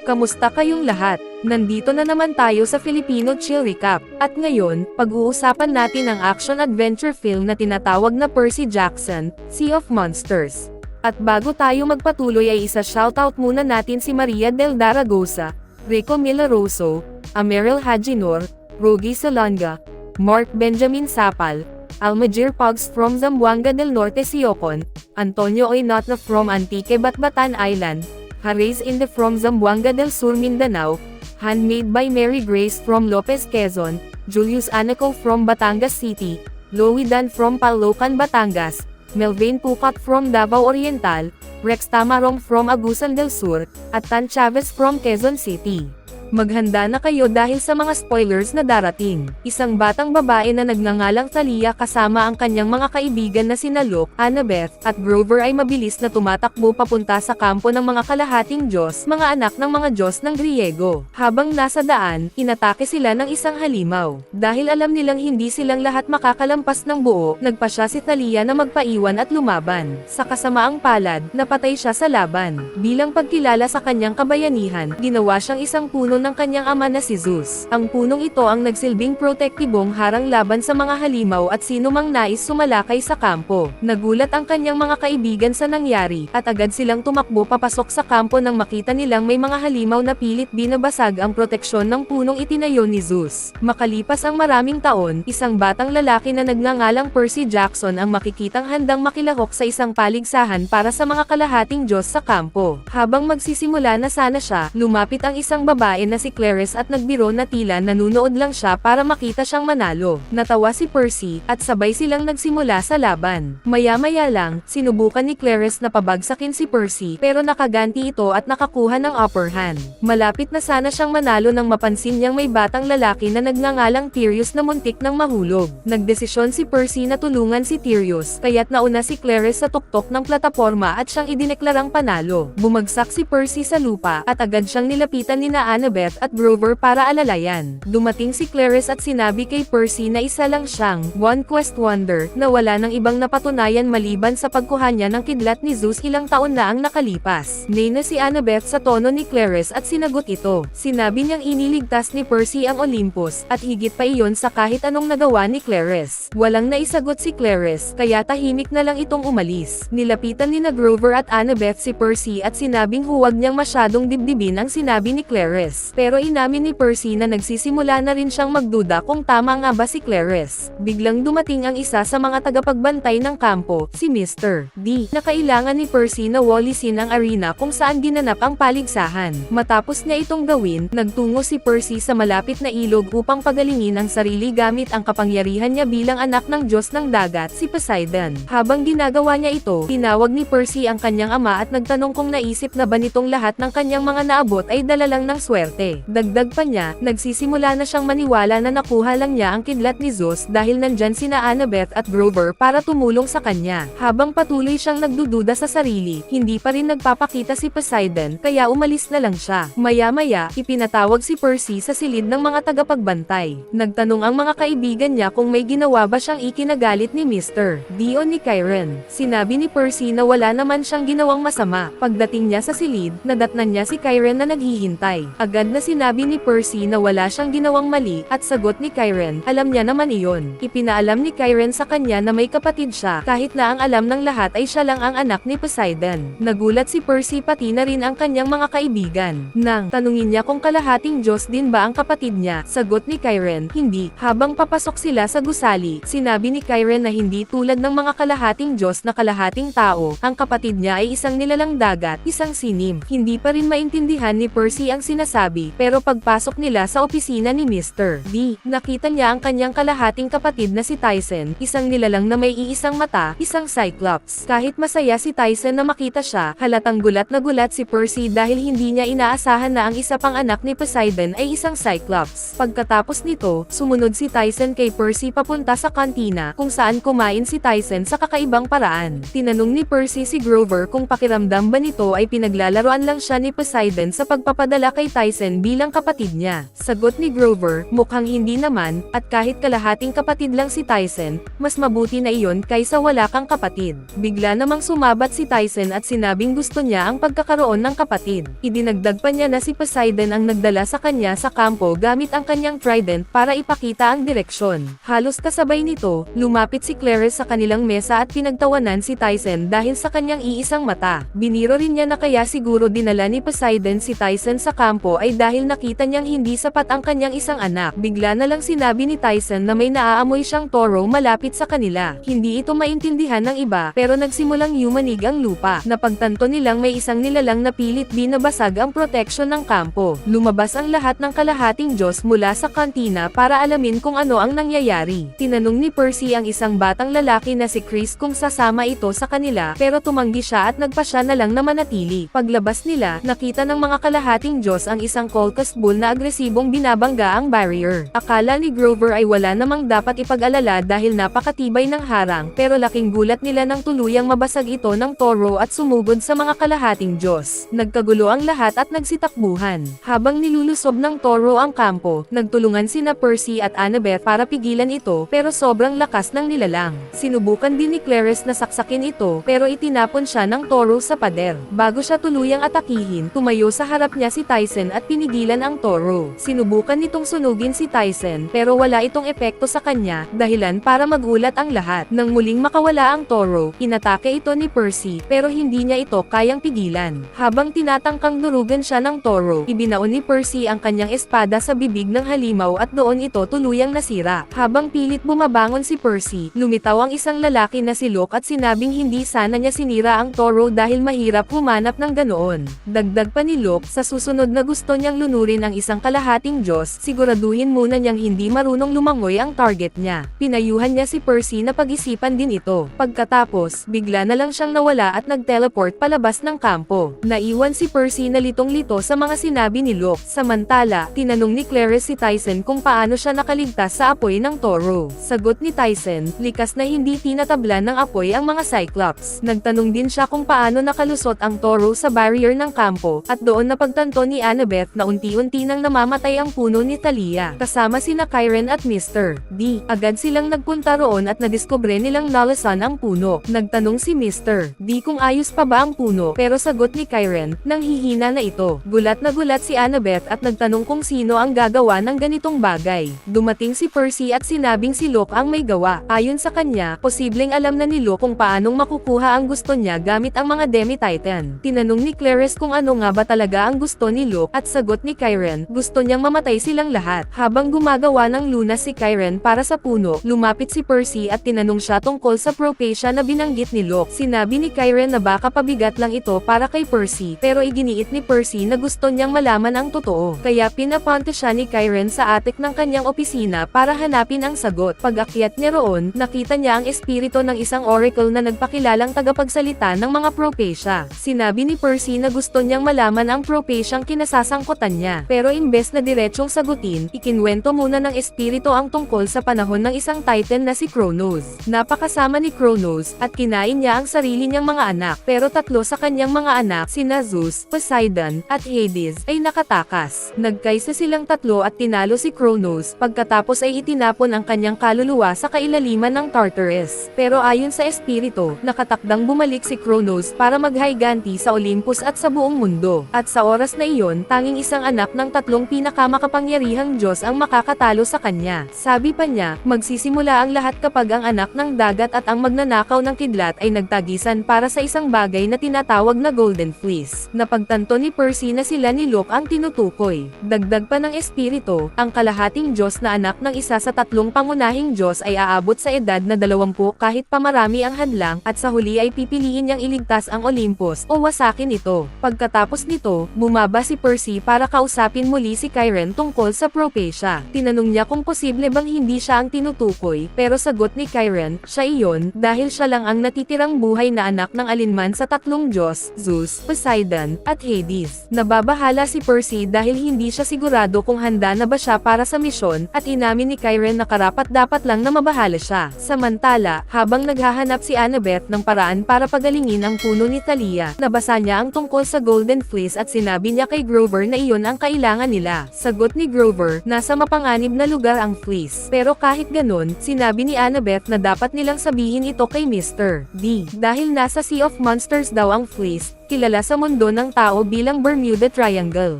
Kamusta kayong lahat? Nandito na naman tayo sa Filipino Chill Recap. At ngayon, pag-uusapan natin ang action-adventure film na tinatawag na Percy Jackson, Sea of Monsters. At bago tayo magpatuloy ay isa-shoutout muna natin si Maria del Zaragoza, Rico Milaroso, Ameril Hajinor, Rogi Salonga, Mark Benjamin Sapal, Almajir Pugs from Zamboanga del Norte Siocon, Antonio Oynotna from Antique Batbatan Island, Harez Inde from Zamboanga del Sur Mindanao, Handmade by Mary Grace from Lopez Quezon, Julius Anaco from Batangas City, Louie Dan from Caloocan Batangas, Melvin Pucat from Davao Oriental, Rex Tamarong from Agusan del Sur, at Tan Chavez from Quezon City. Maghanda na kayo dahil sa mga spoilers na darating. Isang batang babae na nagngangalang Talia kasama ang kanyang mga kaibigan na sina Luke, Annabeth, at Grover ay mabilis na tumatakbo papunta sa kampo ng mga kalahating Diyos, mga anak ng mga Diyos ng Griego. Habang nasa daan, inatake sila ng isang halimaw. Dahil alam nilang hindi silang lahat makakalampas ng buo, nagpa siya si Talia na magpaiwan at lumaban. Sa kasamaang palad, napatay siya sa laban. Bilang pagkilala sa kanyang kabayanihan, ginawa siyang isang puno ng kanyang ama na si Zeus. Ang punong ito ang nagsilbing protektibong harang laban sa mga halimaw at sino mang nais sumalakay sa kampo. Nagulat ang kanyang mga kaibigan sa nangyari, at agad silang tumakbo papasok sa kampo nang makita nilang may mga halimaw na pilit binabasag ang proteksyon ng punong itinayo ni Zeus. Makalipas ang maraming taon, isang batang lalaki na nagngangalang Percy Jackson ang makikitang handang makilahok sa isang paligsahan para sa mga kalahating Diyos sa kampo. Habang magsisimula na sana siya, lumapit ang isang babae na si Clarice at nagbiro na tila nanunood lang siya para makita siyang manalo. Natawa si Percy, at sabay silang nagsimula sa laban. Maya-maya lang, sinubukan ni Clarice na pabagsakin si Percy, pero nakaganti ito at nakakuha ng upper hand. Malapit na sana siyang manalo nang mapansin niyang may batang lalaki na nagngangalang Tyrius na muntik ng mahulog. Nagdesisyon si Percy na tulungan si Tyrius, kaya't nauna si Clarice sa tuktok ng plataporma at siyang idineklarang panalo. Bumagsak si Percy sa lupa, at agad siyang nilapitan ni Annabeth at Grover para alalayan. Dumating si Clarice at sinabi kay Percy na isa lang siyang One Quest Wonder, na wala ng ibang napatunayan maliban sa pagkuha niya ng kidlat ni Zeus ilang taon na ang nakalipas. Nena si Annabeth sa tono ni Clarice at sinagot ito. Sinabi niyang iniligtas ni Percy ang Olympus, at higit pa iyon sa kahit anong nagawa ni Clarice. Walang naisagot si Clarice, kaya tahimik na lang itong umalis. Nilapitan ni na Grover at Annabeth si Percy at sinabing huwag niyang masyadong dibdibin ang sinabi ni Clarice. Pero inamin ni Percy na nagsisimula na rin siyang magduda kung tama nga ba si Clarice. Biglang dumating ang isa sa mga tagapagbantay ng kampo, si Mr. D, na kailangan ni Percy na walisin ang arena kung saan ginanap ang paligsahan. Matapos niya itong gawin, nagtungo si Percy sa malapit na ilog upang pagalingin ang sarili gamit ang kapangyarihan niya bilang anak ng Diyos ng dagat, si Poseidon. Habang ginagawa niya ito, tinawag ni Percy ang kanyang ama at nagtanong kung naisip na ba nitong lahat ng kanyang mga naabot ay dala lang ng swerte. Dagdag pa niya, nagsisimula na siyang maniwala na nakuha lang niya ang kidlat ni Zeus dahil nandyan sina Annabeth at Grover para tumulong sa kanya. Habang patuloy siyang nagdududa sa sarili, hindi pa rin nagpapakita si Poseidon, kaya umalis na lang siya. Maya-maya, ipinatawag si Percy sa silid ng mga tagapagbantay. Nagtanong ang mga kaibigan niya kung may ginawa ba siyang ikinagalit ni Mr. D o ni Chiron. Sinabi ni Percy na wala naman siyang ginawang masama. Pagdating niya sa silid, nadatnan niya si Chiron na naghihintay. Agad na sinabi ni Percy na wala siyang ginawang mali, at sagot ni Chiron, alam niya naman iyon. Ipinaalam ni Chiron sa kanya na may kapatid siya, kahit na ang alam ng lahat ay siya lang ang anak ni Poseidon. Nagulat si Percy pati na rin ang kanyang mga kaibigan. Nang tanungin niya kung kalahating Diyos din ba ang kapatid niya, sagot ni Chiron, hindi. Habang papasok sila sa gusali, sinabi ni Chiron na hindi tulad ng mga kalahating Diyos na kalahating tao, ang kapatid niya ay isang nilalang dagat, isang sinim. Hindi pa rin maintindihan ni Percy ang sinasabi, pero pagpasok nila sa opisina ni Mr. D, nakita niya ang kanyang kalahating kapatid na si Tyson, isang nilalang na may iisang mata, isang Cyclops. Kahit masaya si Tyson na makita siya, halatang gulat na gulat si Percy dahil hindi niya inaasahan na ang isa pang anak ni Poseidon ay isang Cyclops. Pagkatapos nito, sumunod si Tyson kay Percy papunta sa kantina, kung saan kumain si Tyson sa kakaibang paraan. Tinanong ni Percy si Grover kung pakiramdam ba nito ay pinaglalaroan lang siya ni Poseidon sa pagpapadala kay Tyson Tyson bilang kapatid niya. Sagot ni Grover, mukhang hindi naman, at kahit kalahating kapatid lang si Tyson, mas mabuti na iyon kaysa wala kang kapatid. Bigla namang sumabat si Tyson at sinabing gusto niya ang pagkakaroon ng kapatid. Idinagdag pa niya na si Poseidon ang nagdala sa kanya sa kampo gamit ang kanyang trident para ipakita ang direksyon. Halos kasabay nito, lumapit si Clarisse sa kanilang mesa at pinagtawanan si Tyson dahil sa kanyang iisang mata. Biniro rin niya na kaya siguro dinala ni Poseidon si Tyson sa kampo ay dahil nakita niyang hindi sapat ang kanyang isang anak. Bigla na lang sinabi ni Tyson na may naaamoy siyang toro malapit sa kanila. Hindi ito maintindihan ng iba pero nagsimulang yumanig ang lupa. Napagtanto nilang may isang nilalang na pilit binabasag ang proteksyon ng kampo. Lumabas ang lahat ng kalahating Diyos mula sa kantina para alamin kung ano ang nangyayari. Tinanong ni Percy ang isang batang lalaki na si Chris kung sasama ito sa kanila pero tumanggi siya at nagpasya na lang na manatili. Paglabas nila, nakita ng mga kalahating Diyos ang isang Colchos bull na agresibong binabangga ang barrier. Akala ni Grover ay wala namang dapat ipag-alala dahil napakatibay ng harang pero laking gulat nila nang tuluyang mabasag ito ng toro at sumugod sa mga kalahating Diyos. Nagkagulo ang lahat at nagsitakbuhan. Habang nilulusob ng toro ang kampo, nagtulungan sina Percy at Annabeth para pigilan ito pero sobrang lakas ng nilalang. Sinubukan din ni Clarisse na saksakin ito pero itinapon siya ng toro sa pader. Bago siya tuluyang atakihin, tumayo sa harap niya si Tyson at pinigilan ang toro. Sinubukan nitong sunugin si Tyson pero wala itong epekto sa kanya, dahilan para magulat ang lahat. Nang muling makawala ang toro, inatake ito ni Percy pero hindi niya ito kayang pigilan. Habang tinatangkang durugan siya ng toro, ibinaon ni Percy ang kanyang espada sa bibig ng halimaw at doon ito tuluyang nasira. Habang pilit bumabangon si Percy, lumitaw ang isang lalaki na si Luke at sinabing hindi sana niya sinira ang toro dahil mahirap humanap ng ganoon. Dagdag pa ni Luke, sa susunod na gusto niyang lunurin ang isang kalahating Diyos, siguraduhin muna niyang hindi marunong lumangoy ang target niya. Pinayuhan niya si Percy na pag-isipan din ito. Pagkatapos, bigla na lang siyang nawala at nag-teleport palabas ng kampo. Naiwan si Percy na litong-lito sa mga sinabi ni Luke. Samantala, tinanong ni Clarisse si Tyson kung paano siya nakaligtas sa apoy ng toro. Sagot ni Tyson, likas na hindi tinatablan ng apoy ang mga Cyclops. Nagtanong din siya kung paano nakalusot ang toro sa barrier ng kampo, at doon napagtanto ni Annabeth na unti-unti nang namamatay ang puno ni Thalia. Kasama sina Kyren at Mr. D. Agad silang nagpunta roon at nadiskubre nilang nalasan ang puno. Nagtanong si Mr. D kung ayos pa ba ang puno pero sagot ni Kyren, nang hihina na ito. Gulat na gulat si Annabeth at nagtanong kung sino ang gagawa ng ganitong bagay. Dumating si Percy at sinabing si Luke ang may gawa. Ayon sa kanya, posibleng alam na ni Luke kung paanong makukuha ang gusto niya gamit ang mga Demi-Titan. Tinanong ni Clarisse kung ano nga ba talaga ang gusto ni Luke at sagot ni Kyren, gusto niyang mamatay silang lahat. Habang gumagawa ng lunas si Kyren para sa puno, lumapit si Percy at tinanong siya tungkol sa Propecia na binanggit ni Luke. Sinabi ni Kyren na baka pabigat lang ito para kay Percy pero iginiit ni Percy na gusto niyang malaman ang totoo. Kaya pinapunta siya ni Kyren sa attic ng kanyang opisina para hanapin ang sagot. Pag-akyat niya roon, nakita niya ang espiritu ng isang oracle na nagpakilalang tagapagsalita ng mga Propecia. Sinabi ni Percy na gusto niyang malaman ang Propeciang kinasasangkutan niya. Pero imbes na diretsong sagutin, ikinwento muna ng espiritu ang tungkol sa panahon ng isang Titan na si Kronos. Napakasama ni Kronos, at kinain niya ang sarili niyang mga anak. Pero tatlo sa kanyang mga anak, sina Zeus, Poseidon, at Hades, ay nakatakas. Nagkaisa silang tatlo at tinalo si Kronos, pagkatapos ay itinapon ang kanyang kaluluwa sa kailaliman ng Tartarus. Pero ayon sa espiritu, nakatakdang bumalik si Kronos para maghayganti sa Olympus at sa buong mundo. At sa oras na iyon, tanging isang anak ng tatlong pinakamakapangyarihang Diyos ang makakatalo sa kanya. Sabi pa niya, magsisimula ang lahat kapag ang anak ng dagat at ang magnanakaw ng kidlat ay nagtagisan para sa isang bagay na tinatawag na Golden Fleece. Napagtanto ni Percy na sila ni Luke ang tinutukoy. Dagdag pa ng espiritu, ang kalahating Diyos na anak ng isa sa tatlong pangunahing Diyos ay aabot sa edad na 20 kahit pa marami ang hadlang, at sa huli ay pipiliin niyang iligtas ang Olympus o wasakin ito. Pagkatapos nito, bumaba si Percy para kausapin muli si Kyren tungkol sa Propecia. Tinanong niya kung posible bang hindi siya ang tinutukoy, pero sagot ni Kyren, siya iyon, dahil siya lang ang natitirang buhay na anak ng alinman sa tatlong Diyos, Zeus, Poseidon, at Hades. Nababahala si Percy dahil hindi siya sigurado kung handa na ba siya para sa misyon, at inamin ni Kyren na karapat-dapat lang na mabahala siya. Samantala, habang naghahanap si Annabeth ng paraan para pagalingin ang puno ni Thalia, nabasa niya ang tungkol sa Golden Fleece at sinabi niya kay Grover na iyon ang kailangan nila. Sagot ni Grover, nasa mapanganib na lugar ang fleece. Pero kahit ganon, sinabi ni Annabeth na dapat nilang sabihin ito kay Mr. D. Dahil nasa Sea of Monsters daw ang fleece, kilala sa mundo ng tao bilang Bermuda Triangle.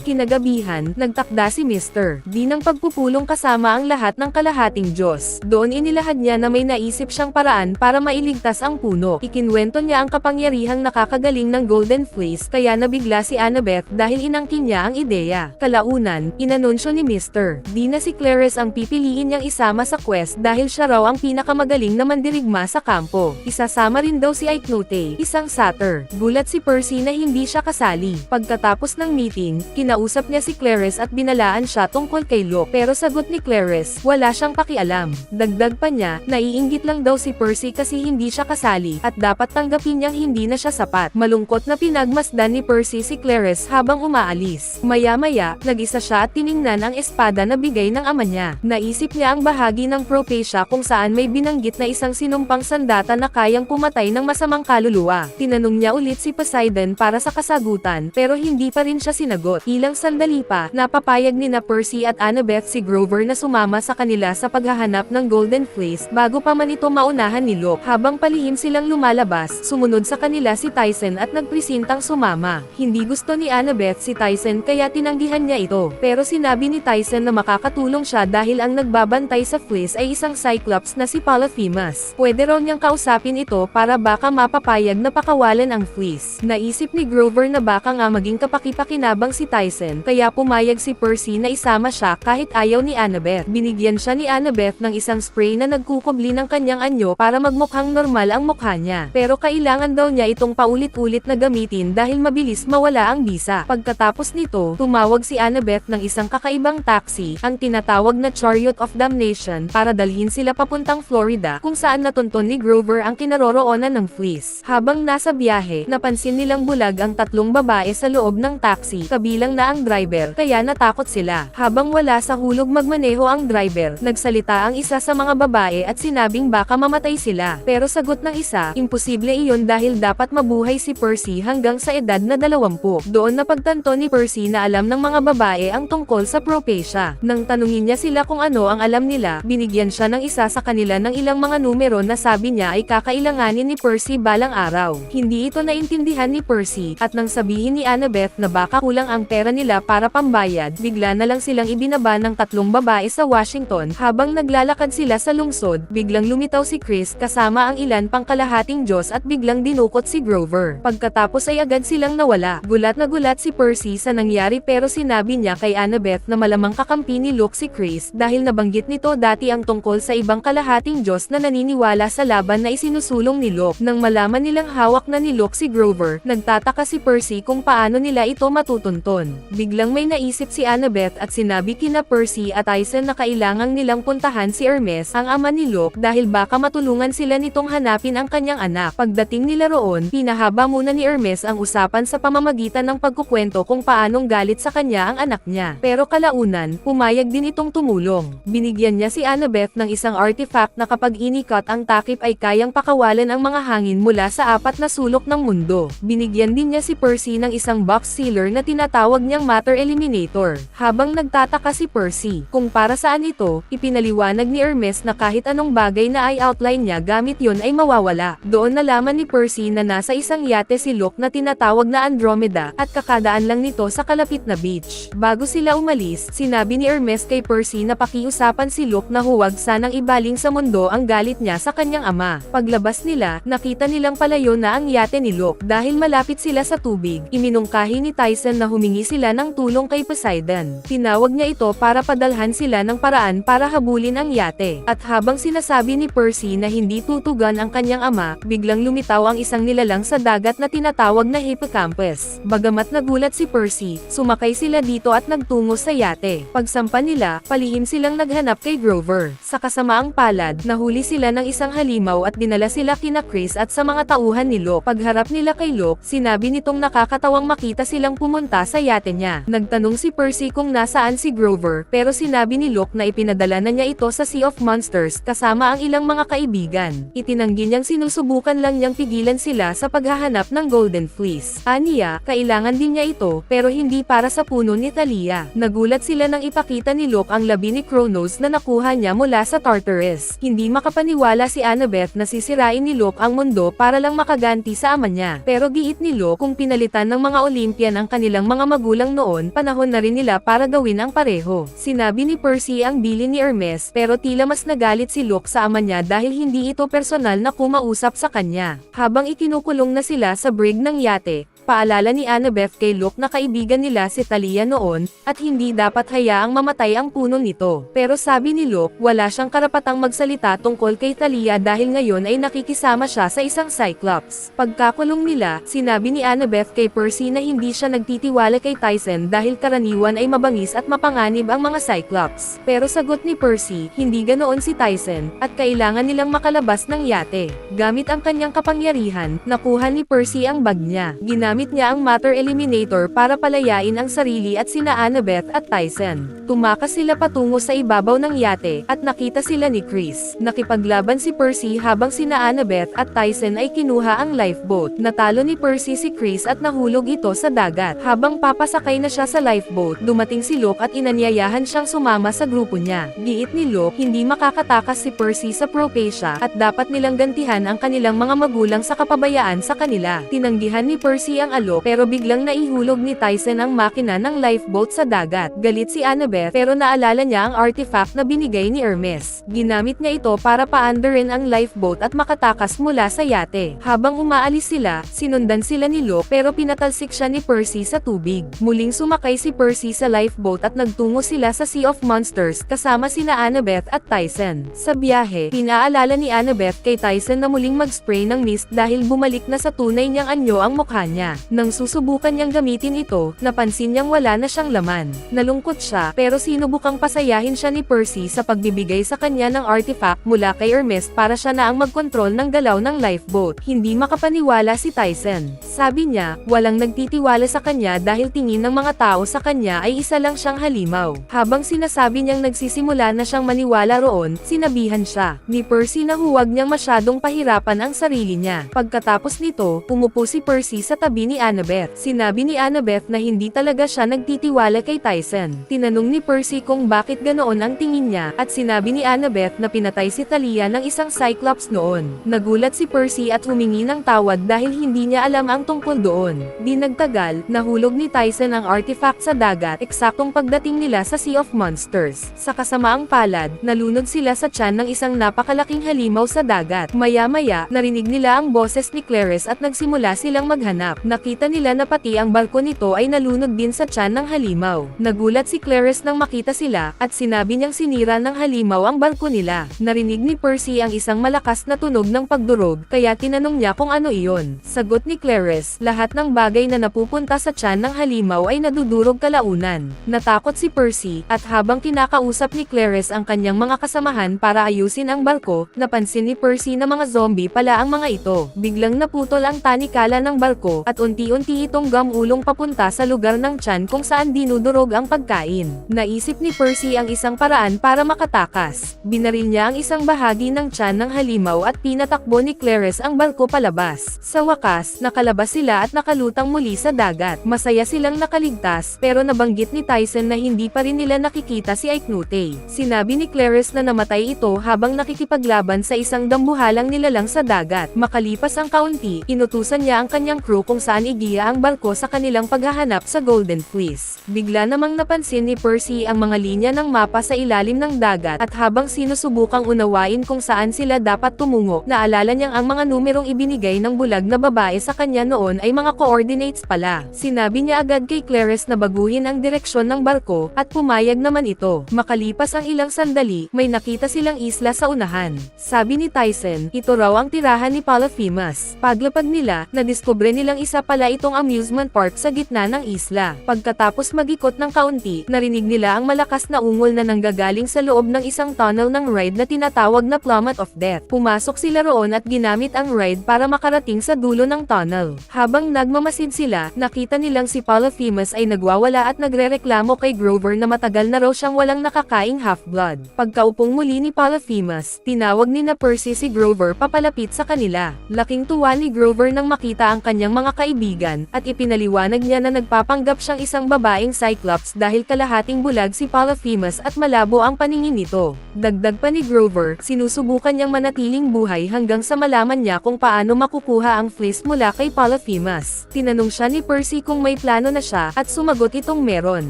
Kinagabihan, nagtakda si Mr. D ng pagpupulong kasama ang lahat ng kalahating Diyos. Doon inilahad niya na may naisip siyang paraan para mailigtas ang puno. Ikinwento niya ang kapangyarihang nakakagaling ng Golden Fleece, kaya nabigla si Annabeth dahil inangkin niya ang ideya. Kalaunan, inanunsyo ni Mr. D na si Clarice ang pipiliin niyang isama sa quest dahil siya raw ang pinakamagaling na mandirigma sa kampo. Isasama rin daw si Icnote, isang satyr. Gulat si Percy na hindi siya kasali. Pagkatapos ng meeting, kinausap niya si Clarice at binalaan siya tungkol kay Luke. Pero sagot ni Clarice, wala siyang pakialam. Dagdag pa niya, naiinggit lang daw si Percy kasi hindi siya kasali, at dapat tanggapin niyang hindi na siya sapat. Malungkot na pinagmasdan ni Percy si Clarice habang umaalis. Maya-maya, nag-isa siya at tiningnan ang espada na bigay ng ama niya. Naisip niya ang bahagi ng Propecia kung saan may binanggit na isang sinumpang sandata na kayang pumatay ng masamang kaluluwa. Tinanong niya ulit si Poseidon para sa kasagutan, pero hindi pa rin siya sinagot. Ilang sandali pa, napapayag ni na Percy at Annabeth si Grover na sumama sa kanila sa paghahanap ng Golden Fleece bago pa man ito maunahan ni Luke. Habang palihim silang lumalabas, sumunod sa kanila si Tyson at nagpresintang sumama. Hindi gusto ni Annabeth si Tyson kaya tinanggihan niya ito, pero sinabi ni Tyson na makakatulong siya dahil ang nagbabantay sa Fleece ay isang Cyclops na si Polyphemus. Pwede raw niyang kausapin ito para baka mapapayag na pakawalan ang Fleece. Naisip ni Grover na baka nga maging kapaki-pakinabang si Tyson, kaya pumayag si Percy na isama siya kahit ayaw ni Annabeth. Binigyan siya ni Annabeth ng isang spray na nagkukubli ng kanyang anyo para magmukhang normal ang mukha niya. Pero kailangan daw niya itong paulit-ulit na gamitin dahil mabilis mawala ang bisa. Pagkatapos nito, tumawag si Annabeth ng isang kakaibang taxi, ang tinatawag na Chariot of Damnation, para dalhin sila papuntang Florida, kung saan natunton ni Grover ang kinaroroonan ng Fleece. Habang nasa biyahe, napansin nilang bulag ang tatlong babae sa loob ng taxi, kabilang na ang driver, kaya natakot sila. Habang wala sa hulog magmaneho ang driver, nagsalita ang isa sa mga babae at sinabing baka mamatay sila. Pero sagot ng isa, imposible iyon dahil dapat mabuhay si Percy hanggang sa edad na 20. Doon napagtanto ni Percy na alam ng mga babae ang tungkol sa Propecia. Nang tanungin niya sila kung ano ang alam nila, binigyan siya ng isa sa kanila ng ilang mga numero na sabi niya ay kakailanganin ni Percy balang araw. Hindi ito naintindihan ni Percy, at nang sabihin ni Annabeth na baka kulang ang pera nila para pambayad, bigla na lang silang ibinaba ng tatlong babae sa Washington. Habang naglalakad sila sa lungsod, biglang lumitaw si Chris kasama ang ilan pang kalahating Diyos at biglang dinukot si Grover. Pagkatapos ay agad silang nawala. Gulat na gulat si Percy sa nangyari pero sinabi niya kay Annabeth na malamang kakampi ni Luke si Chris dahil nabanggit nito dati ang tungkol sa ibang kalahating Diyos na naniniwala sa laban na isinusulong ni Luke. Nang malaman nilang hawak na ni Luke si Grover, nagtataka si Percy kung paano nila ito matutunton. Biglang may naisip si Annabeth at sinabi kina Percy at Tyson na kailangang nilang puntahan si Hermes, ang ama ni Luke, dahil baka matulungan sila nitong hanapin ang kanyang anak. Pagdating nila roon, pinahaba muna ni Hermes ang usapan sa pamamagitan ng pagkukwento kung paanong galit sa kanya ang anak niya. Pero kalaunan, pumayag din itong tumulong. Binigyan niya si Annabeth ng isang artifact na kapag inikot ang takip ay kayang pakawalan ang mga hangin mula sa apat na sulok ng mundo. Binigyan din niya si Percy ng isang box sealer na tinatawag niyang Matter Eliminator. Habang nagtataka si Percy kung para saan ito, ipinaliwanag ni Hermes na kahit anong bagay na ay outline niya gamit yon ay mawawala. Doon nalaman ni Percy na nasa isang yate si Luke na tinatawag na Andromeda at kakadaan lang nito sa kalapit na beach. Bago sila umalis, sinabi ni Hermes kay Percy na pakiusapan si Luke na huwag sanang ibaling sa mundo ang galit niya sa kanyang ama. Paglabas nila, nakita nilang palayo na ang yate ni Luke. Dahil malapit sila sa tubig, iminungkahi ni Tyson na humingi sila ng tulong kay Poseidon. Tinawag niya ito para padalhan sila ng paraan para habulin ang yate. At habang sinasabi ni Percy na hindi tutugan ang kanyang ama, biglang lumitaw ang isang nilalang sa dagat na tinatawag na Hippocampus. Bagamat nagulat si Percy, sumakay sila dito at nagtungo sa yate. Pagsampa nila, palihim silang naghanap kay Grover. Sa kasamaang palad, nahuli sila ng isang halimaw at dinala sila kina Chris at sa mga tauhan ni Luke. Pagharap nila kay Luke, Sinabi nitong nakakatawang makita silang pumunta sa yate niya. Nagtanong si Percy kung nasaan si Grover, pero sinabi ni Luke na ipinadala na niya ito sa Sea of Monsters kasama ang ilang mga kaibigan. Itinanggi niyang sinusubukan lang niyang pigilan sila sa paghahanap ng Golden Fleece. Aniya, kailangan din niya ito, pero hindi para sa puno ni Thalia. Nagulat sila nang ipakita ni Luke ang labi ni Kronos na nakuha niya mula sa Tartarus. Hindi makapaniwala si Annabeth na sisirain ni Luke ang mundo para lang makaganti sa ama niya. Pero giit ni Luke kung pinalitan ng mga Olympian ang kanilang mga magulang noon, panahon na rin nila para gawin ang pareho. Sinabi ni Percy ang bilin ni Hermes, pero tila mas nagalit si Luke sa ama niya dahil hindi ito personal na kumausap sa kanya. Habang ikinukulong na sila sa brig ng yate, paalala ni Annabeth kay Luke na kaibigan nila si Thalia noon, at hindi dapat hayaang mamatay ang puno nito. Pero sabi ni Luke, wala siyang karapatang magsalita tungkol kay Thalia dahil ngayon ay nakikisama siya sa isang Cyclops. Pagkakulong nila, sinabi ni Annabeth kay Percy na hindi siya nagtitiwala kay Tyson dahil karaniwan ay mabangis at mapanganib ang mga Cyclops. Pero sagot ni Percy, hindi ganoon si Tyson, at kailangan nilang makalabas ng yate. Gamit ang kanyang kapangyarihan, nakuha ni Percy ang bag niya. Ginamit niya ang Matter Eliminator para palayain ang sarili at sina Annabeth at Tyson. Tumakas sila patungo sa ibabaw ng yate, at nakita sila ni Chris. Nakipaglaban si Percy habang sina Annabeth at Tyson ay kinuha ang lifeboat. Natalo ni Percy si Chris at nahulog ito sa dagat. Habang papasakay na siya sa lifeboat, dumating si Luke at inanyayahan siyang sumama sa grupo niya. Giit ni Luke, hindi makakatakas si Percy sa Propacia, at dapat nilang gantihan ang kanilang mga magulang sa kapabayaan sa kanila. Tinanggihan ni Percy ang alok, pero biglang naihulog ni Tyson ang makina ng lifeboat sa dagat. Galit si Annabeth, pero naalala niya ang artifact na binigay ni Hermes. Ginamit niya ito para paandarin ang lifeboat at makatakas mula sa yate. Habang umaalis sila, sinundan sila ni Luke, pero pinatalsik siya ni Percy sa tubig. Muling sumakay si Percy sa lifeboat at nagtungo sila sa Sea of Monsters kasama sina Annabeth at Tyson. Sa biyahe, pinaalala ni Annabeth kay Tyson na muling mag-spray ng mist dahil bumalik na sa tunay niyang anyo ang mukha niya. Nang susubukan niyang gamitin ito, napansin niyang wala na siyang laman. Nalungkot siya, pero sinubukang pasayahin siya ni Percy sa pagbibigay sa kanya ng artifact mula kay Hermes para siya na ang magkontrol ng galaw ng lifeboat. Hindi makapaniwala si Tyson. Sabi niya, walang nagtitiwala sa kanya dahil tingin ng mga tao sa kanya ay isa lang siyang halimaw. Habang sinasabi niyang nagsisimula na siyang maniwala roon, sinabihan siya ni Percy na huwag niyang masyadong pahirapan ang sarili niya. Pagkatapos nito, umupo si Percy sa tabi ni Annabeth. Sinabi ni Annabeth na hindi talaga siya nagtitiwala kay Tyson. Tinanong ni Percy kung bakit ganoon ang tingin niya, at sinabi ni Annabeth na pinatay si Thalia ng isang Cyclops noon. Nagulat si Percy at humingi ng tawad dahil hindi niya alam ang tungkol doon. Di nagtagal, nahulog ni Tyson ang artifact sa dagat eksaktong pagdating nila sa Sea of Monsters. Sa kasamaang palad, nalunod sila sa tiyan ng isang napakalaking halimaw sa dagat. Maya-maya, narinig nila ang boses ni Clarice at nagsimula silang maghanap. Nakita nila na pati ang barko nito ay nalunod din sa tiyan ng halimaw. Nagulat si Clarice nang makita sila, at sinabi niyang sinira ng halimaw ang barko nila. Narinig ni Percy ang isang malakas na tunog ng pagdurog, kaya tinanong niya kung ano iyon. Sagot ni Clarice, lahat ng bagay na napupunta sa tiyan ng halimaw ay nadudurog kalaunan. Natakot si Percy, at habang kinakausap ni Clarice ang kanyang mga kasamahan para ayusin ang barko, napansin ni Percy na mga zombie pala ang mga ito. Biglang naputol ang tanikala ng barko, at unti-unti itong gamulong papunta sa lugar ng tiyan kung saan dinudurog ang pagkain. Naisip ni Percy ang isang paraan para makatakas. Binaril niya ang isang bahagi ng tiyan ng halimaw at pinatakbo ni Clarice ang barko palabas. Sa wakas, nakalabas sila at nakalutang muli sa dagat. Masaya silang nakaligtas, pero nabanggit ni Tyson na hindi pa rin nila nakikita si Iknute. Sinabi ni Clarice na namatay ito habang nakikipaglaban sa isang dambuhalang nilalang sa dagat. Makalipas ang kaunti, inutusan niya ang kanyang crew kung saan igiya ang barko sa kanilang paghahanap sa Golden Fleece. Bigla namang napansin ni Percy ang mga linya ng mapa sa ilalim ng dagat, at habang sinusubukang unawain kung saan sila dapat tumungo, naalala niyang ang mga numerong ibinigay ng bulag na babae sa kanya noon ay mga coordinates pala. Sinabi niya agad kay Clarice na baguhin ang direksyon ng barko, at pumayag naman ito. Makalipas ang ilang sandali, may nakita silang isla sa unahan. Sabi ni Tyson, ito raw ang tirahan ni Polyphemus. Paglapag nila, nadiskubre nilang isa Isa pala itong amusement park sa gitna ng isla. Pagkatapos mag-ikot ng kaunti, narinig nila ang malakas na ungol na nanggagaling sa loob ng isang tunnel ng ride na tinatawag na Plummet of Death. Pumasok sila roon at ginamit ang ride para makarating sa dulo ng tunnel. Habang nagmamasid sila, nakita nilang si Polyphemus ay nagwawala at nagrereklamo kay Grover na matagal na raw siyang walang nakakaing half-blood. Pagkaupong muli ni Polyphemus, tinawag ni na Percy si Grover papalapit sa kanila. Laking tuwa ni Grover nang makita ang kanyang mga kaibigan, at ipinaliwanag niya na nagpapanggap siyang isang babaeng Cyclops dahil kalahating bulag si Polyphemus at malabo ang paningin nito. Dagdag pa ni Grover, sinusubukan niyang manatiling buhay hanggang sa malaman niya kung paano makukuha ang fleece mula kay Polyphemus. Tinanong siya ni Percy kung may plano na siya, at sumagot itong meron.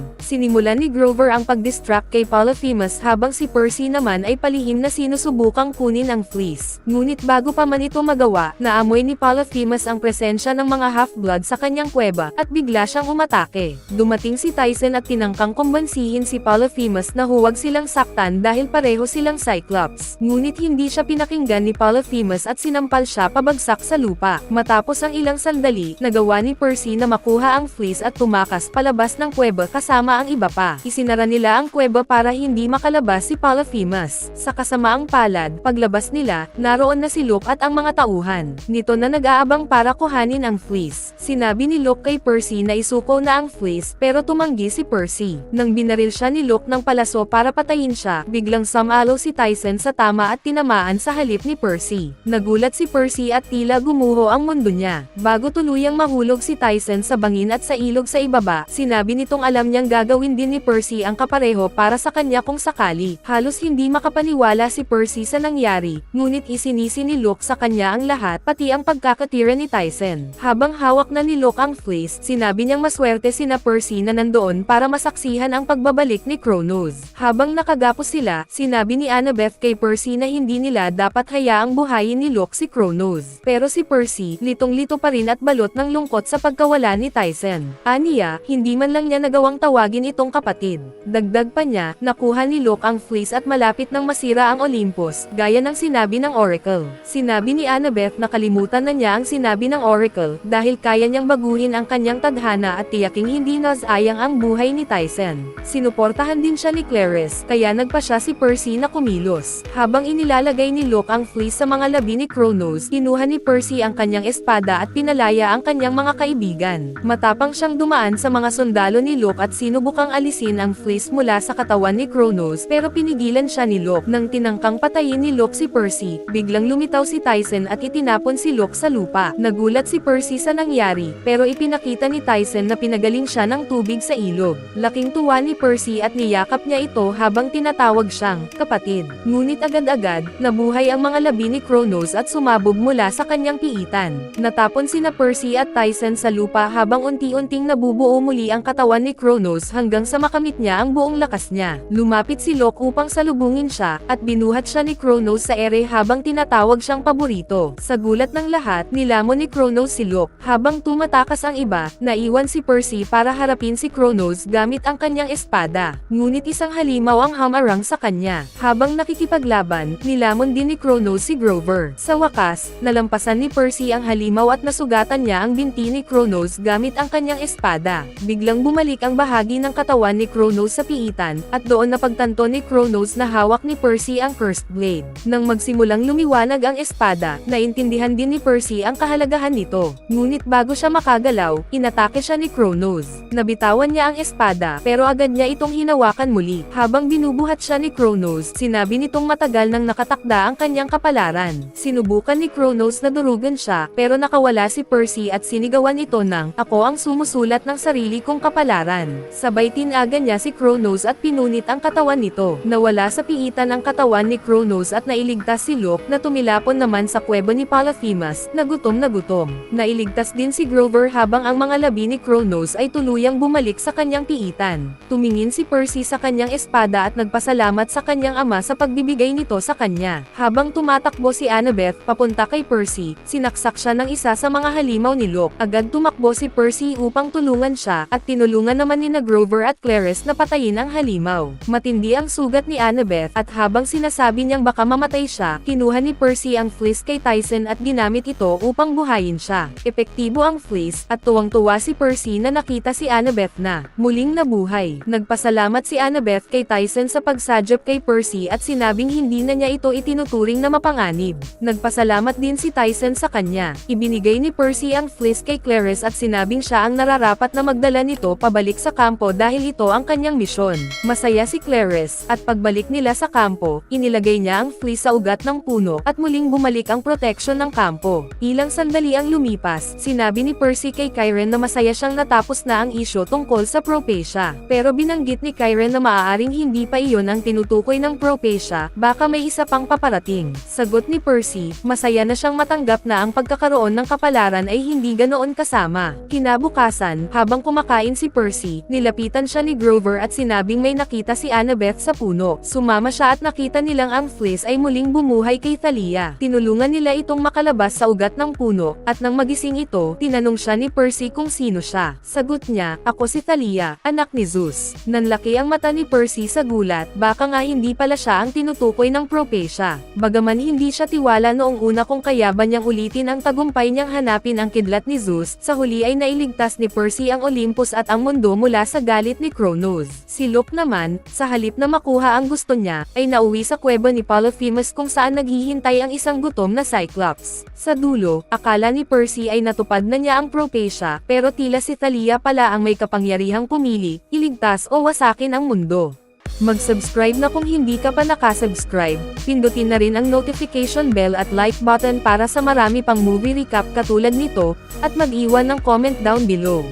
Sinimulan ni Grover ang pag-distract kay Polyphemus habang si Percy naman ay palihim na sinusubukang kunin ang fleece. Ngunit bago pa man ito magawa, naamoy ni Polyphemus ang presensya ng mga half-blood sa kanyang kuweba, at bigla siyang umatake. Dumating si Tyson at tinangkang kumbansihin si Polyphemus na huwag silang saktan dahil pareho silang Cyclops. Ngunit hindi siya pinakinggan ni Polyphemus at sinampal siya pabagsak sa lupa. Matapos ang ilang sandali, nagawa ni Percy na makuha ang fleece at tumakas palabas ng kuweba kasama ang iba pa. Isinara nila ang kuweba para hindi makalabas si Polyphemus. Sa kasamaang palad, paglabas nila, naroon na si Luke at ang mga tauhan nito na nag-aabang para kuhanin ang fleece. Sinabi ni Luke kay Percy na isuko na ang fleece, pero tumanggi si Percy. Nang binaril siya ni Luke ng palaso para patayin siya, biglang sumalo si Tyson sa tama at tinamaan sa halip ni Percy. Nagulat si Percy at tila gumuho ang mundo niya. Bago tuluyang mahulog si Tyson sa bangin at sa ilog sa ibaba, sinabi nitong alam niyang gagawin din ni Percy ang kapareho para sa kanya kung sakali. Halos hindi makapaniwala si Percy sa nangyari, ngunit isinisi ni Luke sa kanya ang lahat, pati ang pagkakatira ni Tyson. Habang hawak na ni Luke ang fleece, sinabi niyang maswerte sina Percy na nandoon para masaksihan ang pagbabalik ni Kronos. Habang nakagapos sila, sinabi ni Annabeth kay Percy na hindi nila dapat hayaang buhayin ni Luke si Kronos. Pero si Percy, litong-lito pa rin at balot ng lungkot sa pagkawala ni Tyson. Aniya, hindi man lang niya nagawang tawagin itong kapatid. Dagdag pa niya, nakuha ni Luke ang fleece at malapit nang masira ang Olympus, gaya ng sinabi ng Oracle. Sinabi ni Annabeth na kalimutan na niya ang sinabi ng Oracle, dahil kaya niyang baguhin ang kanyang tadhana at tiyaking hindi nasayang ang buhay ni Tyson. Sinuportahan din siya ni Clarice, kaya nagpa siya si Percy na kumilos. Habang inilalagay ni Luke ang fleece sa mga labi ni Kronos, kinuha ni Percy ang kanyang espada at pinalaya ang kanyang mga kaibigan. Matapang siyang dumaan sa mga sundalo ni Luke at sinubukang alisin ang fleece mula sa katawan ni Kronos, pero pinigilan siya ni Luke. Nang tinangkang patayin ni Luke si Percy, biglang lumitaw si Tyson at itinapon si Luke sa lupa. Nagulat si Percy sa nangyari, pero ipinakita ni Tyson na pinagaling siya ng tubig sa ilog. Laking tuwa ni Percy at niyakap niya ito habang tinatawag siyang kapatid. Ngunit agad-agad, nabuhay ang mga labi ni Kronos at sumabog mula sa kanyang piitan. Natapon sina Percy at Tyson sa lupa habang unti-unting nabubuo muli ang katawan ni Kronos hanggang sa makamit niya ang buong lakas niya. Lumapit si Luke upang salubungin siya, at binuhat siya ni Kronos sa ere habang tinatawag siyang paborito. Sa gulat ng lahat, nilamon ni Kronos si Luke. Habang tumatakas ang iba, naiwan si Percy para harapin si Kronos gamit ang kanyang espada. Ngunit isang halimaw ang hamarang sa kanya. Habang nakikipaglaban, nilamon din ni Kronos si Grover. Sa wakas, nalampasan ni Percy ang halimaw at nasugatan niya ang binti ni Kronos gamit ang kanyang espada. Biglang bumalik ang bahagi ng katawan ni Kronos sa piitan, at doon napagtanto ni Kronos na hawak ni Percy ang cursed blade. Nang magsimulang lumiwanag ang espada, naintindihan din ni Percy ang kahalagahan nito. Ngunit bago siya makagalaw, inatake siya ni Kronos. Nabitawan niya ang espada, pero agad niya itong hinawakan muli. Habang binubuhat siya ni Kronos, sinabi nitong matagal nang nakatakda ang kanyang kapalaran. Sinubukan ni Kronos na durugan siya, pero nakawala si Percy at sinigawan ito ng, "Ako ang sumusulat ng sarili kong kapalaran." Sabay tinaga niya si Kronos at pinunit ang katawan nito. Nawala sa piitan ang katawan ni Kronos at nailigtas si Luke na tumilapon naman sa kuweba ni Polyphemus, na gutom na gutom. Nailigtas din si Grover habang ang mga labi ni Kronos ay tuluyang bumalik sa kanyang piitan. Tumingin si Percy sa kanyang espada at nagpasalamat sa kanyang ama sa pagbibigay nito sa kanya. Habang tumatakbo si Annabeth papunta kay Percy, sinaksak siya ng isa sa mga halimaw ni Luke. Agad tumakbo si Percy upang tulungan siya, at tinulungan naman ni Grover at Clarice na patayin ang halimaw. Matindi ang sugat ni Annabeth, at habang sinasabi niyang baka mamatay siya, kinuha ni Percy ang fleece kay Tyson at ginamit ito upang buhayin siya. Epektibo aktibo ang fleece, at tuwang-tuwa si Percy na nakita si Annabeth na muling nabuhay. Nagpasalamat si Annabeth kay Tyson sa pagsadyap kay Percy at sinabing hindi na niya ito itinuturing na mapanganib. Nagpasalamat din si Tyson sa kanya. Ibinigay ni Percy ang fleece kay Clarice at sinabing siya ang nararapat na magdala nito pabalik sa kampo dahil ito ang kanyang misyon. Masaya si Clarice, at pagbalik nila sa kampo, inilagay niya ang fleece sa ugat ng puno at muling bumalik ang proteksyon ng kampo. Ilang sandali ang lumipas, sinabi ni Percy kay Kyren na masaya siyang natapos na ang isyo tungkol sa Propecia. Pero binanggit ni Kyren na maaaring hindi pa iyon ang tinutukoy ng Propecia, baka may isa pang paparating. Sagot ni Percy, masaya na siyang matanggap na ang pagkakaroon ng kapalaran ay hindi ganoon kasama. Kinabukasan, habang kumakain si Percy, nilapitan siya ni Grover at sinabing may nakita si Annabeth sa puno. Sumama siya at nakita nilang ang fleece ay muling bumuhay kay Thalia. Tinulungan nila itong makalabas sa ugat ng puno, at nang magising ito, tinanong siya ni Percy kung sino siya. Sagot niya, ako si Thalia, anak ni Zeus. Nanlaki ang mata ni Percy sa gulat, baka nga hindi pala siya ang tinutukoy ng Propecia. Bagaman hindi siya tiwala noong una kung kaya ba niyang ulitin ang tagumpay niyang hanapin ang kidlat ni Zeus, sa huli ay nailigtas ni Percy ang Olympus at ang mundo mula sa galit ni Cronos. Si Luke naman, sa halip na makuha ang gusto niya, ay nauwi sa kuweba ni Polyphemus kung saan naghihintay ang isang gutom na Cyclops. Sa dulo, akala ni Percy ay natupad na niya ang Propecia, pero tila si Thalia pala ang may kapangyarihang pumili, iligtas o wasakin ang mundo. Mag-subscribe na kung hindi ka pa nakasubscribe, pindutin na rin ang notification bell at like button para sa marami pang movie recap katulad nito, at mag-iwan ng comment down below.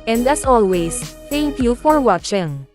And as always, thank you for watching.